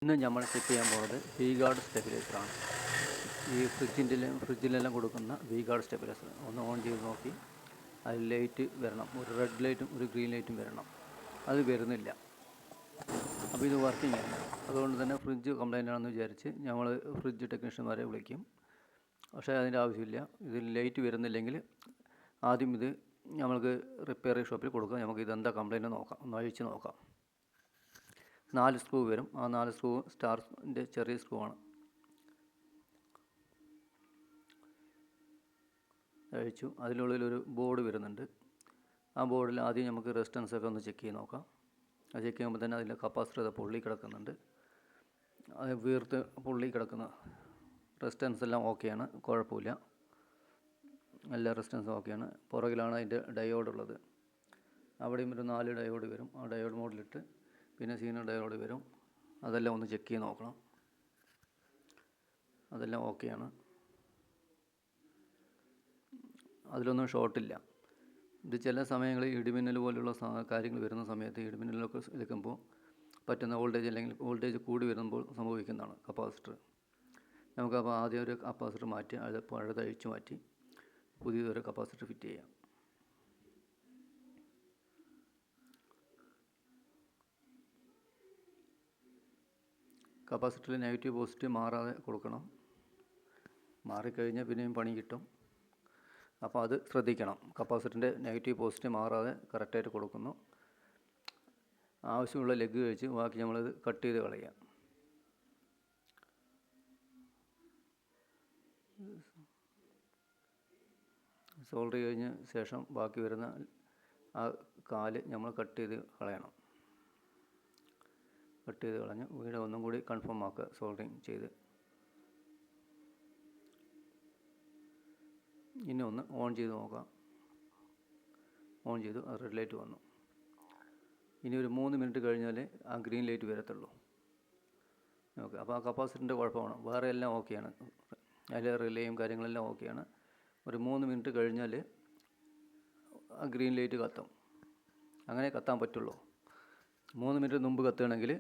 ഇന്ന് നമ്മൾ ചെക്ക് ചെയ്യാൻ പോകുന്നത് വി ഗാർഡ് സ്റ്റെബിലൈസറാണ്. ഈ ഫ്രിഡ്ജിലെല്ലാം കൊടുക്കുന്ന വി ഗാർഡ് സ്റ്റെബിലൈസർ ഒന്ന് ഓൺ ചെയ്ത് നോക്കി. അതിൽ ലൈറ്റ് വരണം, ഒരു റെഡ് ലൈറ്റും ഒരു ഗ്രീൻ ലൈറ്റും വരണം. അത് വരുന്നില്ല. അപ്പോൾ ഇത് വർക്കിംഗ് അല്ല. അതുകൊണ്ട് തന്നെ ഫ്രിഡ്ജ് കംപ്ലൈൻ്റ് ആണെന്ന് വിചാരിച്ച് നമ്മൾ ഫ്രിഡ്ജ് ടെക്നീഷ്യന്മാരെ വിളിക്കും. പക്ഷേ അതിൻ്റെ ആവശ്യമില്ല. ഇതിൽ ലൈറ്റ് വരുന്നില്ലെങ്കിൽ ആദ്യം ഇത് നമ്മൾക്ക് റിപ്പയർ ഷോപ്പിൽ കൊടുക്കാം. നമുക്ക് ഇതെന്താ കംപ്ലൈൻറ്റ് നോക്കാം, ഒന്ന് അഴിച്ച് നോക്കാം. 4 സ്ക്രൂ വരും. ആ 4 സ്ക്രൂ സ്റ്റാറിൻ്റെ ചെറിയ സ്ക്രൂ ആണ്. അഴിച്ചു. അതിനുള്ളിലൊരു ബോർഡ് വരുന്നുണ്ട്. ആ ബോർഡിൽ ആദ്യം നമുക്ക് റെസിസ്റ്റൻസൊക്കെ ഒന്ന് ചെക്ക് ചെയ്ത് നോക്കാം. അത് ചെക്ക് ചെയ്യുമ്പോൾ തന്നെ അതിൻ്റെ കപ്പാസിറ്റർ പൊള്ളി കിടക്കുന്നുണ്ട്. അത് വീർത്ത് പൊള്ളി കിടക്കുന്ന റെസിസ്റ്റൻസ് എല്ലാം ഓക്കെയാണ്, കുഴപ്പമില്ല. എല്ലാ റെസിസ്റ്റൻസും ഓക്കെയാണ്. പുറകിലാണ് അതിൻ്റെ ഡയോഡ് ഉള്ളത്. അവിടെയും ഒരു 4 ഡയോഡ് വരും. ആ ഡയോഡ് മോഡിലിട്ട് പിന്നെ സീനിയർ ഡയോഡ് വരും. അതെല്ലാം ഒന്ന് ചെക്ക് ചെയ്ത് നോക്കണം. അതെല്ലാം ഓക്കെയാണ്. അതിലൊന്നും ഷോർട്ടില്ല. ഇത് ചില സമയങ്ങളിൽ ഇടിമിന്നൽ പോലുള്ള കാര്യങ്ങൾ വരുന്ന സമയത്ത് ഇടിമിന്നലൊക്കെ എടുക്കുമ്പോൾ പറ്റുന്ന വോൾട്ടേജ് അല്ലെങ്കിൽ വോൾട്ടേജ് കൂടി വരുമ്പോൾ സംഭവിക്കുന്നതാണ് കപ്പാസിറ്റർ. നമുക്കപ്പോൾ ആദ്യം ഒരു കപ്പാസിറ്റർ മാറ്റി അത് പഴതഴിച്ച് മാറ്റി പുതിയൊരു കപ്പാസിറ്റർ ഫിറ്റ് ചെയ്യാം. കപ്പാസിറ്ററിൽ നെഗറ്റീവ് പോസിറ്റീവ് മാറാതെ കൊടുക്കണം. മാറിക്കഴിഞ്ഞാൽ പിന്നെയും പണി കിട്ടും. അപ്പോൾ അത് ശ്രദ്ധിക്കണം. കപ്പാസിറ്ററിൻ്റെ നെഗറ്റീവ് പോസിറ്റീവ് മാറാതെ കറക്റ്റായിട്ട് കൊടുക്കുന്നു. ആവശ്യമുള്ള ലെഗ് കഴിച്ച് ബാക്കി നമ്മളത് കട്ട് ചെയ്ത് കളയാം. സോൾഡർ കഴിഞ്ഞ ശേഷം ബാക്കി വരുന്ന ആ കാല് നമ്മൾ കട്ട് ചെയ്ത് കളയണം. കട്ട് ചെയ്ത് കളഞ്ഞ് വീണ്ടും ഒന്നും കൂടി കൺഫേം ആക്കുക സോൾഡറിങ് ചെയ്ത്. ഇനി ഒന്ന് ഓൺ ചെയ്ത് നോക്കാം. ഓൺ ചെയ്തു. അത് റെഡ് ലൈറ്റ് വന്നു. ഇനി ഒരു 3 മിനിറ്റ് കഴിഞ്ഞാൽ ആ ഗ്രീൻ ലൈറ്റ് വരത്തുള്ളൂ. ഓക്കെ. അപ്പോൾ ആ കപ്പാസിറ്ററിൻ്റെ കുഴപ്പമാണ്. വേറെ എല്ലാം ഓക്കെയാണ്. അതിലെ റിലേയും കാര്യങ്ങളെല്ലാം ഓക്കെയാണ്. ഒരു 3 മിനിറ്റ് കഴിഞ്ഞാൽ ആ ഗ്രീൻ ലൈറ്റ് കത്തും. അങ്ങനെ കത്താൻ പറ്റുള്ളൂ. 3 മിനിറ്റ് മുമ്പ് കത്തുകയാണെങ്കിൽ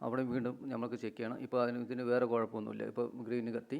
അവിടെ വീണ്ടും നമുക്ക് ചെക്ക് ചെയ്യണം. ഇപ്പോൾ ഇതിന് വേറെ കുഴപ്പമൊന്നുമില്ല. ഇപ്പോൾ ഗ്രീന് കത്തി.